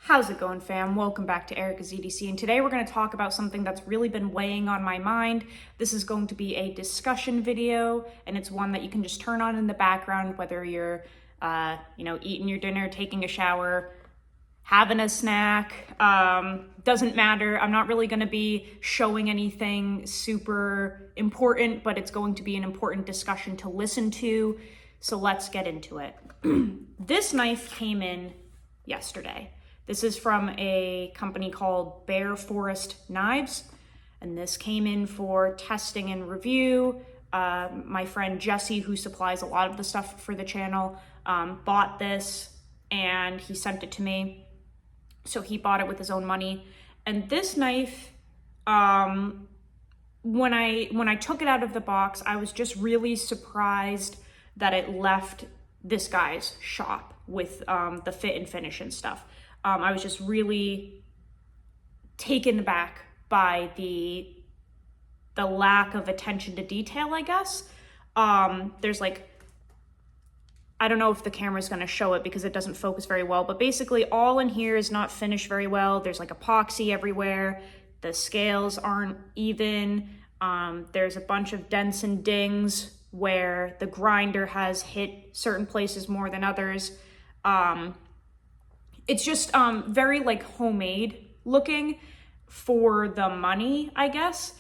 How's it going, fam? Welcome back to Erica's EDC, and today we're going to talk about something that's really been weighing on my mind. This is going to be a discussion video, and it's one that you can just turn on in the background, whether you're, eating your dinner, taking a shower, having a snack, doesn't matter. I'm not really going to be showing anything super important, but it's going to be an important discussion to listen to, so let's get into it. This knife came in yesterday. This is from a company called Bear Forest Knives, and this came in for testing and review. My friend Jesse, who supplies a lot of the stuff for the channel, bought this and he sent it to me. So he bought it with his own money. And this knife, when I took it out of the box, I was just really surprised that it left this guy's shop with the fit and finish and stuff. I was just really taken aback by the lack of attention to detail, I guess. There's like, I don't know if the camera's gonna show it because it doesn't focus very well, but basically all in here is not finished very well. There's like epoxy everywhere. The scales aren't even. There's a bunch of dents and dings where the grinder has hit certain places more than others. It's just very like homemade looking for the money, I guess.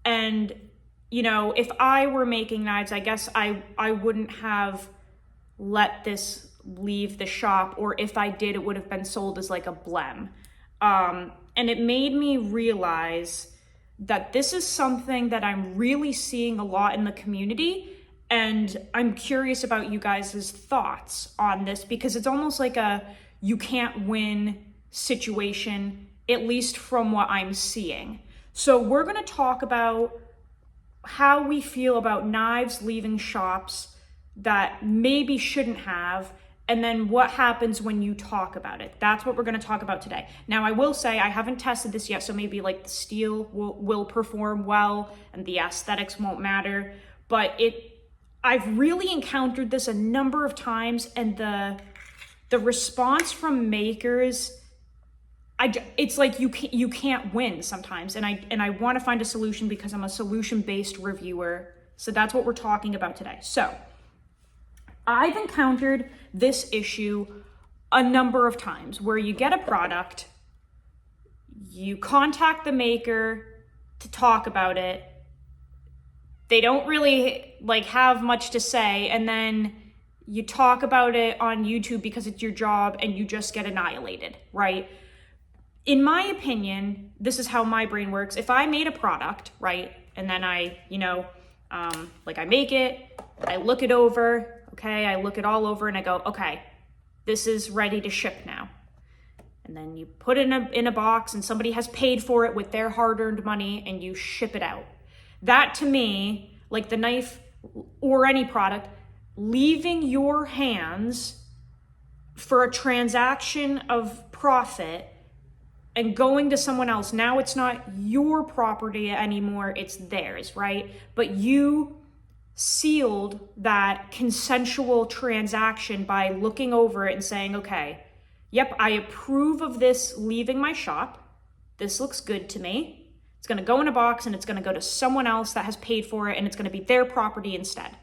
And, you know, if I were making knives, I guess I wouldn't have let this leave the shop, or if I did, it would have been sold as like a blem. And it made me realize that this is something that I'm really seeing a lot in the community. And I'm curious about you guys' thoughts on this, because it's almost like a you can't win situation, at least from what I'm seeing. So we're gonna talk about how we feel about knives leaving shops that maybe shouldn't have, and then what happens when you talk about it. That's what we're gonna talk about today. Now, I will say I haven't tested this yet, so maybe like the steel will perform well and the aesthetics won't matter, but I've really encountered this a number of times, and the response from makers, it's like you can't win sometimes, and I want to find a solution because I'm a solution-based reviewer. So that's what we're talking about today. So I've encountered this issue a number of times where you get a product, you contact the maker to talk about it, they don't really like have much to say, and then you talk about it on YouTube because it's your job and you just get annihilated, right? In my opinion, this is how my brain works. If I made a product, right, and then I make it, I look it over, okay, I look it all over and I go, okay, this is ready to ship now. And then you put it in a box and somebody has paid for it with their hard-earned money and you ship it out. That to me, like the knife or any product, leaving your hands for a transaction of profit and going to someone else. Now it's not your property anymore, it's theirs, right? But you sealed that consensual transaction by looking over it and saying, okay, yep, I approve of this leaving my shop. This looks good to me. It's gonna go in a box and it's gonna go to someone else that has paid for it, and it's gonna be their property instead.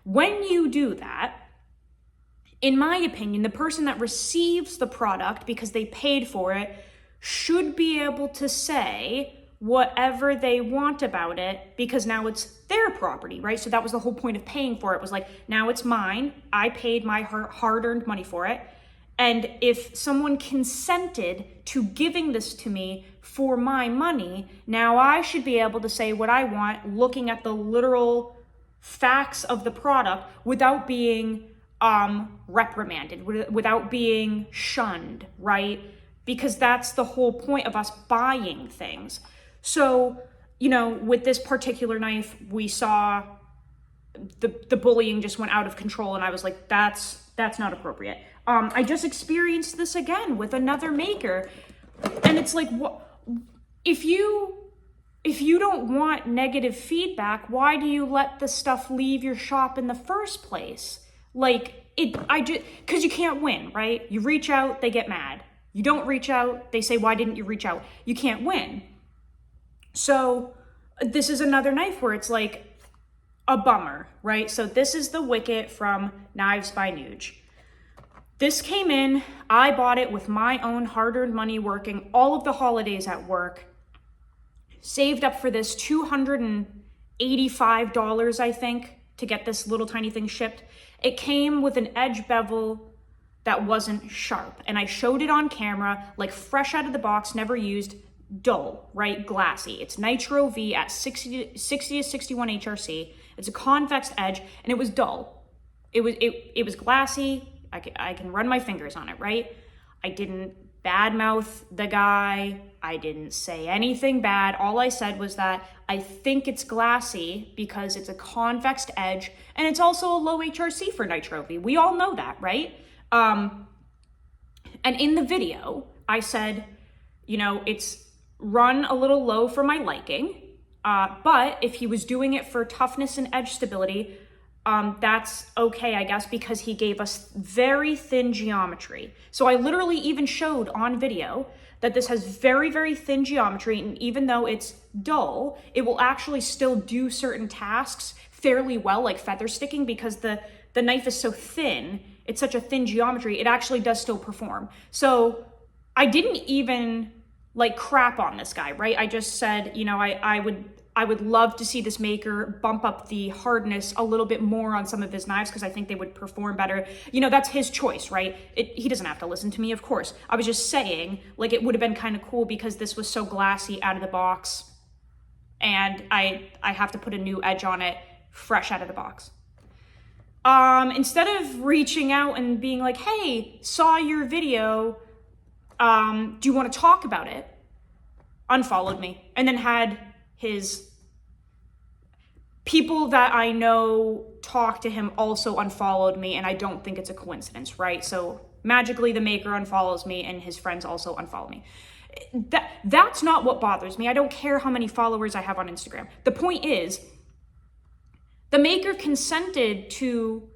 When you do that, in my opinion, the person that receives the product because they paid for it should be able to say whatever they want about it, because now it's their property, right? So that was the whole point of paying for it, was like, now it's mine. I paid my hard-earned money for it. And if someone consented to giving this to me for my money, now I should be able to say what I want, looking at the literal facts of the product without being reprimanded, without being shunned, right? Because that's the whole point of us buying things. So, you know, with this particular knife, we saw the bullying just went out of control, and I was like, that's not appropriate. I just experienced this again with another maker, and it's like, what if you don't want negative feedback, why do you let the stuff leave your shop in the first place? Like, because you can't win, right? You reach out, they get mad. You don't reach out. They say, why didn't you reach out? You can't win. So this is another knife where it's like a bummer, right? So this is the Wicket from Knives by Nuge. This came in, I bought it with my own hard-earned money, working all of the holidays at work. Saved up for this $285, I think, to get this little tiny thing shipped. It came with an edge bevel that wasn't sharp. And I showed it on camera, like fresh out of the box, never used, dull, right? Glassy. It's Nitro V at 60 to 61 HRC. It's a convex edge, and it was dull. It was glassy. I can run my fingers on it, right? I didn't badmouth the guy. I didn't say anything bad. All I said was that I think it's glassy because it's a convex edge, and it's also a low HRC for Nitro V. We all know that, right? And in the video, I said, you know, it's run a little low for my liking, but if he was doing it for toughness and edge stability, that's okay, I guess, because he gave us very thin geometry. So I literally even showed on video that this has very, very thin geometry, and even though it's dull, it will actually still do certain tasks fairly well, like feather sticking, because the knife is so thin, it's such a thin geometry, it actually does still perform. So I didn't even like crap on this guy, right? I just said, you know, I would love to see this maker bump up the hardness a little bit more on some of his knives because I think they would perform better. You know, that's his choice, right? He doesn't have to listen to me, of course. I was just saying, like, it would have been kind of cool because this was so glassy out of the box, and I have to put a new edge on it fresh out of the box. Instead of reaching out and being like, hey, saw your video, do you want to talk about it? Unfollowed me, and then had his people that I know talk to him also unfollowed me, and I don't think it's a coincidence, right? So magically the maker unfollows me and his friends also unfollow me. That's not what bothers me. I don't care how many followers I have on Instagram. The point is, the maker consented to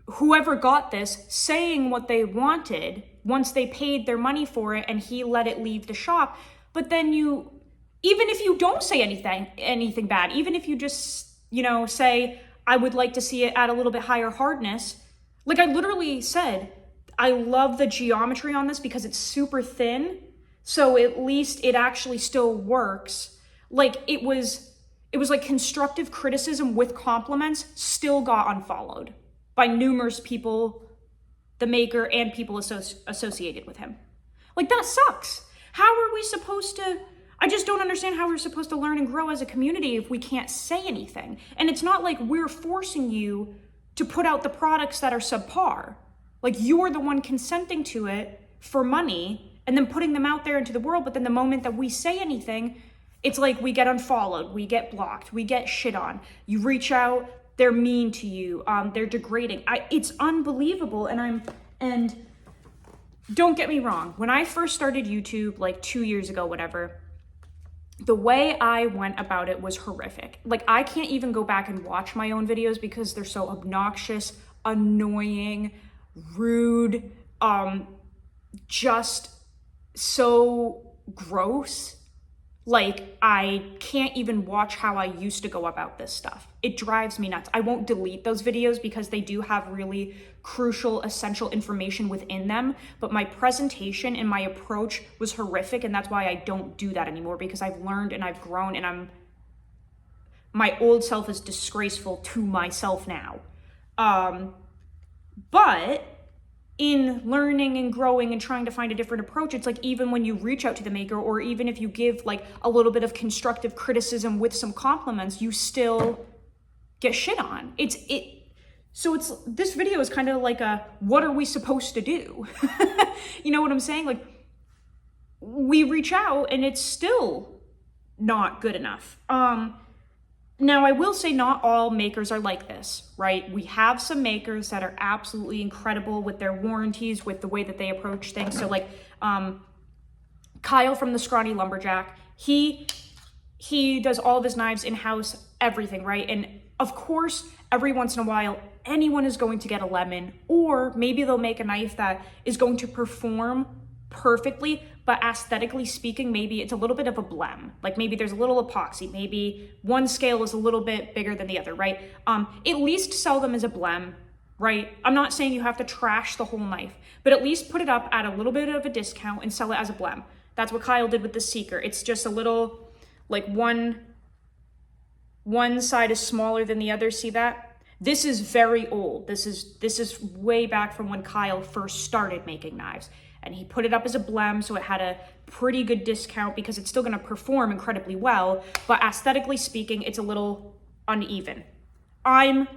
whoever got this saying what they wanted once they paid their money for it, and he let it leave the shop. But then even if you don't say anything bad, even if you just, you know, say, I would like to see it at a little bit higher hardness, like I literally said, I love the geometry on this because it's super thin, so at least it actually still works. Like it was like constructive criticism with compliments still got unfollowed by numerous people, the maker and people associated with him. Like that sucks. How are we supposed to, I just don't understand how we're supposed to learn and grow as a community if we can't say anything. And it's not like we're forcing you to put out the products that are subpar. Like you're the one consenting to it for money and then putting them out there into the world. But then the moment that we say anything, it's like we get unfollowed, we get blocked, we get shit on. You reach out, they're mean to you, they're degrading. It's unbelievable. And don't get me wrong, when I first started YouTube like 2 years ago, whatever, the way I went about it was horrific. Like I can't even go back and watch my own videos because they're so obnoxious, annoying, rude, just so gross. Like I can't even watch how I used to go about this stuff. It drives me nuts. I won't delete those videos because they do have really crucial, essential information within them, but my presentation and my approach was horrific, and that's why I don't do that anymore, because I've learned and I've grown, and my old self is disgraceful to myself now. But in learning and growing and trying to find a different approach, it's like even when you reach out to the maker, or even if you give like a little bit of constructive criticism with some compliments, you still get shit on. So this video is kind of like a, what are we supposed to do? You know what I'm saying? Like we reach out and it's still not good enough. Now, I will say not all makers are like this, right? We have some makers that are absolutely incredible with their warranties, with the way that they approach things. So like Kyle from the Scrawny Lumberjack, he does all of his knives in-house, everything, right? And of course, every once in a while, anyone is going to get a lemon, or maybe they'll make a knife that is going to perform perfectly, but aesthetically speaking, maybe it's a little bit of a blem. Like maybe there's a little epoxy, maybe one scale is a little bit bigger than the other, right? At least sell them as a blem, right? I'm not saying you have to trash the whole knife, but at least put it up at a little bit of a discount and sell it as a blem. That's what Kyle did with the Seeker. It's just a little, like one side is smaller than the other, see that? This is very old. This is way back from when Kyle first started making knives. And he put it up as a blem, so it had a pretty good discount because it's still gonna perform incredibly well, but aesthetically speaking, it's a little uneven. I'm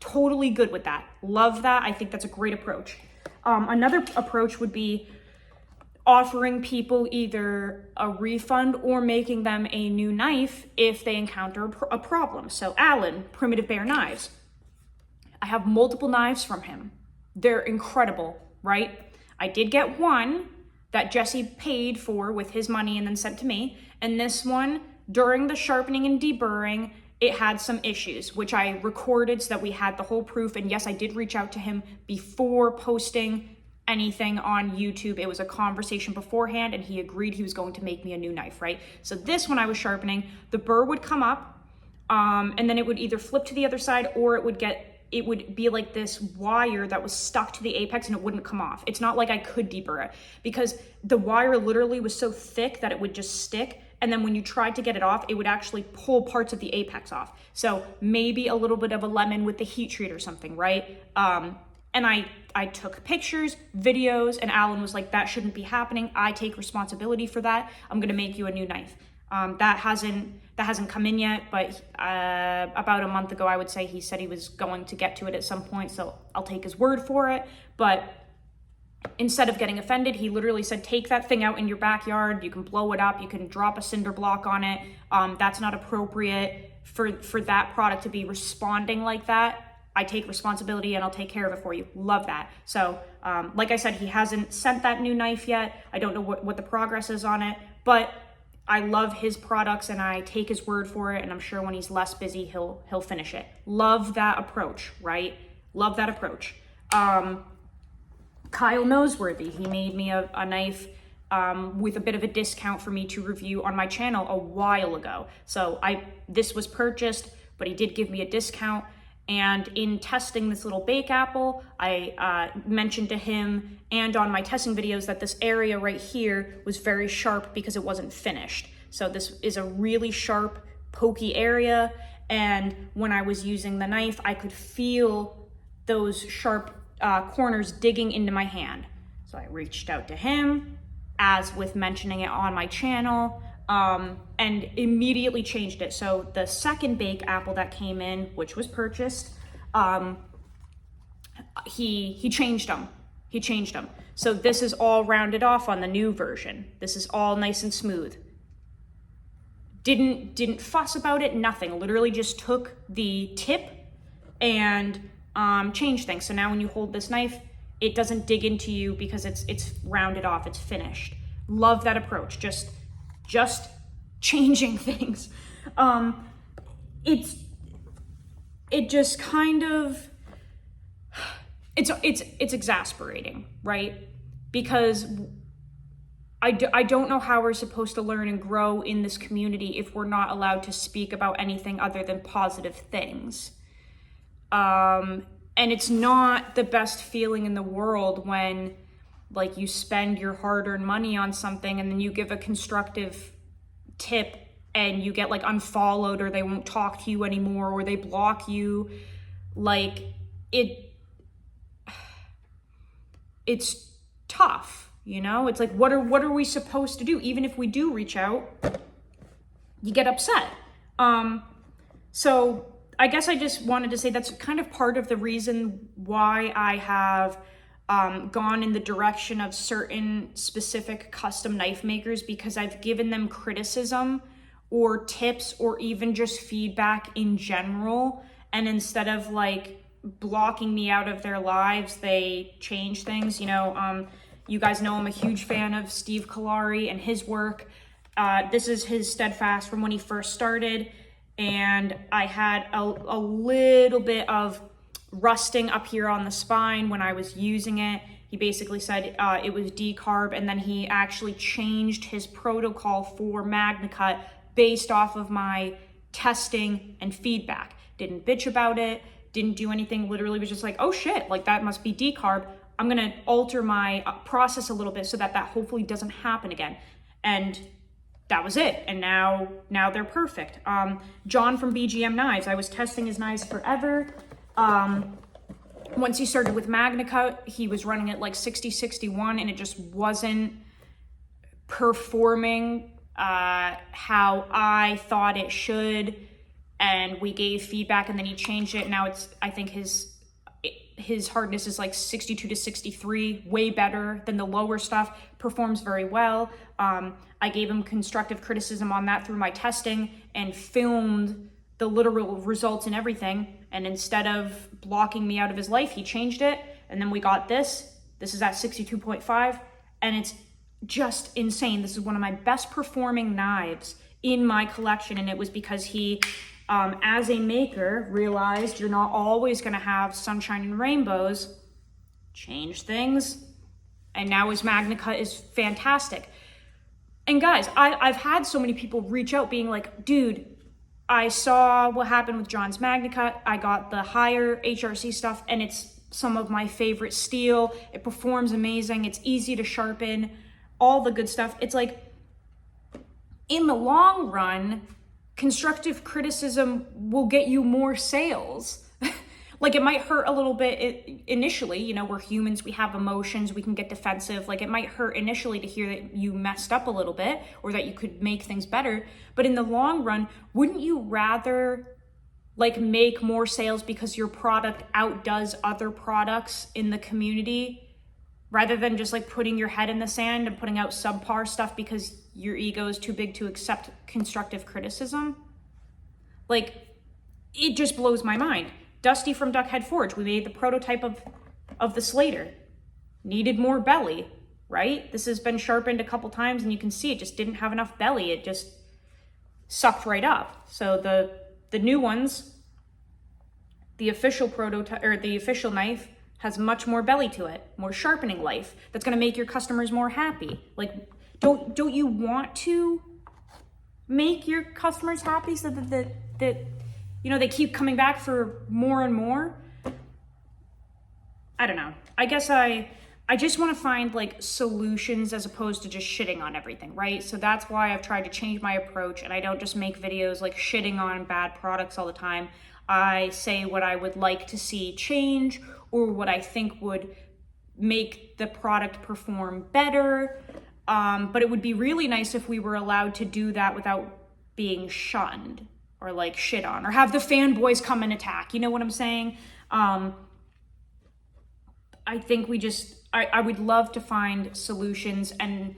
totally good with that. Love that. I think that's a great approach. Another approach would be offering people either a refund or making them a new knife if they encounter a problem. So Alan, Primitive Bear Knives. I have multiple knives from him. They're incredible, right? I did get one that Jesse paid for with his money and then sent to me. And this one, during the sharpening and deburring, it had some issues, which I recorded so that we had the whole proof. And yes, I did reach out to him before posting anything on YouTube. It was a conversation beforehand and he agreed he was going to make me a new knife, right? So this one I was sharpening, the burr would come up and then it would either flip to the other side or it would be like this wire that was stuck to the apex and it wouldn't come off. It's not like I could deburr it because the wire literally was so thick that it would just stick. And then when you tried to get it off, it would actually pull parts of the apex off. So maybe a little bit of a lemon with the heat treat or something, right? And I took pictures, videos, and Alan was like, that shouldn't be happening. I take responsibility for that. I'm gonna make you a new knife. That hasn't come in yet, but about a month ago, I would say he said he was going to get to it at some point, so I'll take his word for it. But instead of getting offended, he literally said, take that thing out in your backyard, you can blow it up, you can drop a cinder block on it. That's not appropriate for that product to be responding like that. I take responsibility and I'll take care of it for you. Love that. So like I said, he hasn't sent that new knife yet. I don't know what the progress is on it, but I love his products and I take his word for it. And I'm sure when he's less busy, he'll finish it. Love that approach, right? Love that approach. Kyle Noseworthy, he made me a knife with a bit of a discount for me to review on my channel a while ago. So this was purchased, but he did give me a discount. And in testing this little bake apple, I mentioned to him and on my testing videos that this area right here was very sharp because it wasn't finished. So this is a really sharp, pokey area. And when I was using the knife, I could feel those sharp corners digging into my hand. So I reached out to him, as with mentioning it on my channel, and immediately changed it. So the second bake apple that came in, which was purchased, he changed them. He changed them. So this is all rounded off on the new version. This is all nice and smooth. Didn't fuss about it, nothing. Literally just took the tip and changed things. So now when you hold this knife, it doesn't dig into you because it's rounded off, it's finished. Love that approach. Just changing things. It just kind of, it's exasperating, right? Because I don't know how we're supposed to learn and grow in this community if we're not allowed to speak about anything other than positive things. And it's not the best feeling in the world when like you spend your hard-earned money on something and then you give a constructive tip and you get like unfollowed or they won't talk to you anymore or they block you. Like it's tough, you know? It's like, what are we supposed to do? Even if we do reach out, you get upset. So I guess I just wanted to say that's kind of part of the reason why I have gone in the direction of certain specific custom knife makers, because I've given them criticism or tips or even just feedback in general. And instead of like blocking me out of their lives, they change things. You know, you guys know I'm a huge fan of Steve Kalari and his work. This is his Steadfast from when he first started. And I had a little bit of rusting up here on the spine when I was using it. He basically said it was decarb, and then he actually changed his protocol for MagnaCut based off of my testing and feedback. Didn't bitch about it, didn't do anything, literally was just like, oh shit, like that must be decarb. I'm gonna alter my process a little bit so that hopefully doesn't happen again. And that was it. And now they're perfect. John from BGM Knives, I was testing his knives forever. Once he started with MagnaCut, he was running at like 60, 61, and it just wasn't performing how I thought it should. And we gave feedback, and then he changed it. Now I think his hardness is like 62 to 63, way better than the lower stuff, performs very well. I gave him constructive criticism on that through my testing and filmed the literal results and everything. And instead of blocking me out of his life, he changed it. And then we got this. This is at 62.5, and it's just insane. This is one of my best performing knives in my collection, and it was because he, as a maker, realized you're not always gonna have sunshine and rainbows, change things, and now his MagnaCut is fantastic. And guys, I've had so many people reach out being like, dude, I saw what happened with John's MagnaCut. I got the higher HRC stuff, and it's some of my favorite steel. It performs amazing. It's easy to sharpen, all the good stuff. It's like, in the long run, constructive criticism will get you more sales. Like, it might hurt a little bit initially. You know, we're humans, we have emotions, we can get defensive. Like, it might hurt initially to hear that you messed up a little bit or that you could make things better. But in the long run, wouldn't you rather like make more sales because your product outdoes other products in the community, rather than just like putting your head in the sand and putting out subpar stuff because your ego is too big to accept constructive criticism? Like, it just blows my mind. Dusty from Duckhead Forge, we made the prototype of the Slater. Needed more belly, right? This has been sharpened a couple times, and you can see it just didn't have enough belly. It just sucked right up. So the new ones, the official prototype, or the official knife, has much more belly to it, more sharpening life. That's gonna make your customers more happy. Like, don't you want to make your customers happy so that you know, they keep coming back for more and more? I don't know. I guess I just want to find like solutions as opposed to just shitting on everything, right? So that's why I've tried to change my approach, and I don't just make videos like shitting on bad products all the time. I say what I would like to see change, or what I think would make the product perform better. But it would be really nice if we were allowed to do that without being shunned or like shit on, or have the fanboys come and attack. You know what I'm saying? I think I would love to find solutions, and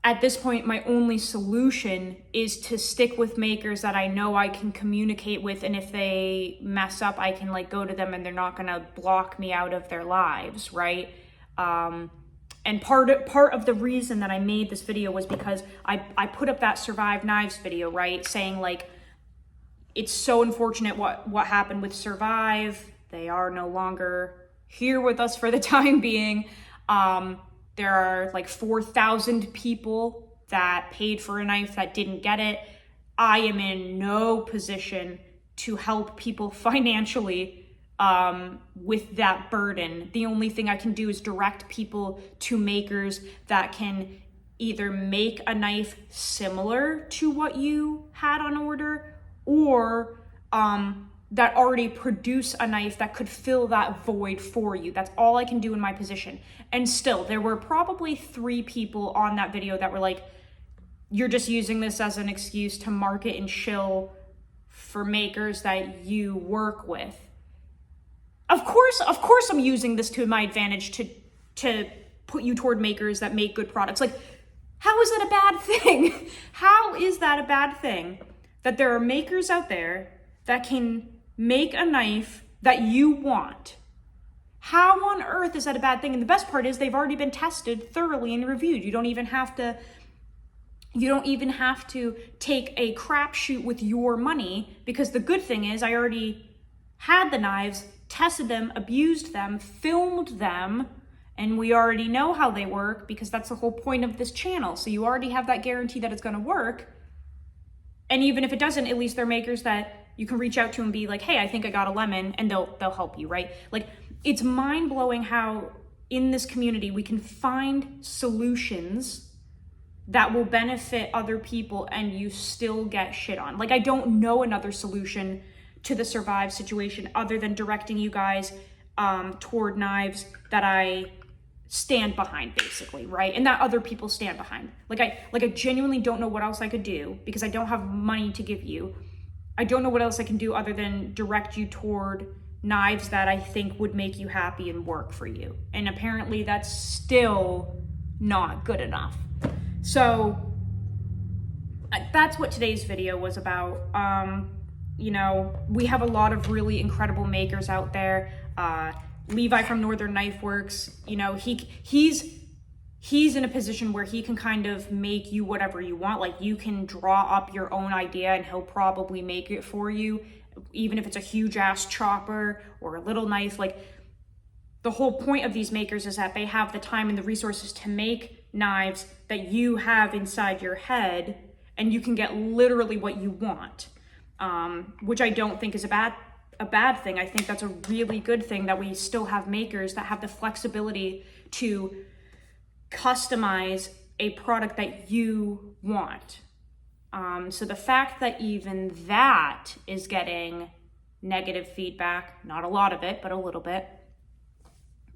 at this point, my only solution is to stick with makers that I know I can communicate with, and if they mess up, I can like go to them and they're not gonna block me out of their lives, right? And part of the reason that I made this video was because I put up that Survive Knives video, right? Saying like, it's so unfortunate what happened with Survive. They are no longer here with us for the time being. There are like 4,000 people that paid for a knife that didn't get it. I am in no position to help people financially with that burden. The only thing I can do is direct people to makers that can either make a knife similar to what you had on order, or that already produce a knife that could fill that void for you. That's all I can do in my position. And still, there were probably 3 people on that video that were like, you're just using this as an excuse to market and shill for makers that you work with. Of course I'm using this to my advantage to put you toward makers that make good products. Like, how is that a bad thing? How is that a bad thing? That there are makers out there that can make a knife that you want. How on earth is that a bad thing? And the best part is they've already been tested thoroughly and reviewed. You don't even have to take a crapshoot with your money, because the good thing is I already had the knives, tested them, abused them, filmed them, And we already know how they work because that's the whole point of this channel. So you already have that guarantee that it's gonna work. And even if it doesn't, at least they're makers that you can reach out to and be like, hey, I think I got a lemon, and they'll help you, right? Like, it's mind-blowing how in this community we can find solutions that will benefit other people and you still get shit on. Like, I don't know another solution to the Survive situation other than directing you guys toward knives that I stand behind, basically, right? And that other people stand behind. Like I genuinely don't know what else I could do because I don't have money to give you. I don't know what else I can do other than direct you toward knives that I think would make you happy and work for you. And apparently that's still not good enough. So that's what today's video was about. You know, we have a lot of really incredible makers out there. Levi from Northern Knife Works, you know, he's in a position where he can kind of make you whatever you want. Like, you can draw up your own idea and he'll probably make it for you, even if it's a huge ass chopper or a little knife. Like, the whole point of these makers is that they have the time and the resources to make knives that you have inside your head, and you can get literally what you want, which I don't think is a bad thing. I think that's a really good thing that we still have makers that have the flexibility to customize a product that you want. So the fact that even that is getting negative feedback, not a lot of it, but a little bit,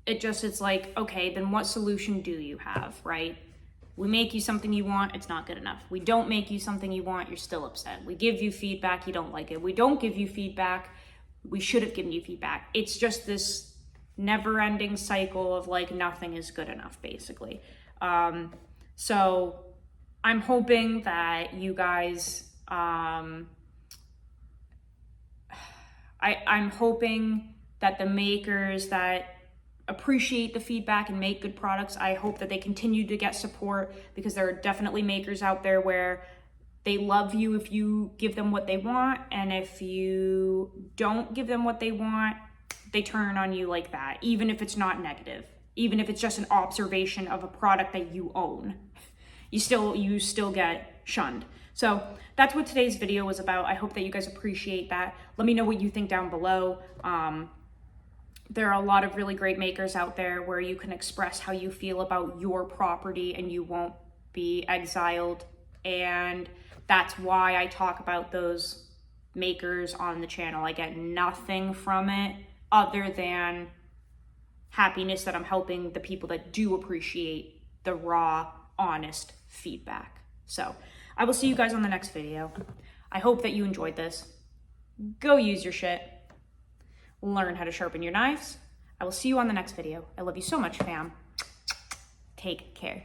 it's like, okay, then what solution do you have, right? We make you something you want, it's not good enough. We don't make you something you want, you're still upset. We give you feedback, you don't like it. We don't give you feedback, we should have given you feedback. It's just this never-ending cycle of like nothing is good enough, basically. So I'm hoping that you guys, I'm hoping that the makers that appreciate the feedback and make good products, I hope that they continue to get support, because there are definitely makers out there where they love you if you give them what they want, and if you don't give them what they want, they turn on you like that, even if it's not negative, even if it's just an observation of a product that you own. You still get shunned. So that's what today's video was about. I hope that you guys appreciate that. Let me know what you think down below. There are a lot of really great makers out there where you can express how you feel about your property and you won't be exiled. And that's why I talk about those makers on the channel. I get nothing from it other than happiness that I'm helping the people that do appreciate the raw, honest feedback. So I will see you guys on the next video. I hope that you enjoyed this. Go use your shit. Learn how to sharpen your knives. I will see you on the next video. I love you so much, fam. Take care.